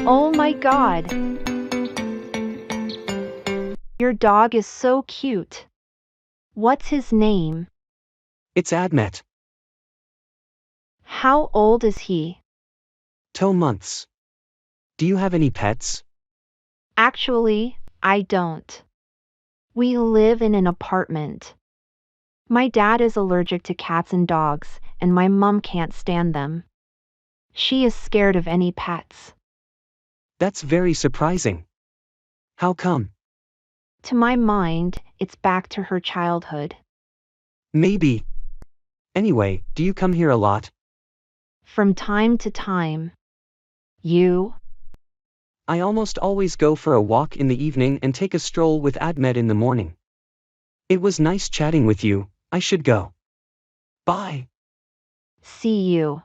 Oh my God, your dog is so cute. What's his name? It's Admet. How old is he? 2 months. Do you have any pets? Actually, I don't. We live in an apartment. My dad is allergic to cats and dogs, and my mom can't stand them. She is scared of any pets. That's very surprising. How come? To my mind, it's back to her childhood. Maybe. Anyway, do you come here a lot? From time to time. You? I almost always go for a walk in the evening and take a stroll with Admet in the morning. It was nice chatting with you. I should go. Bye. See you.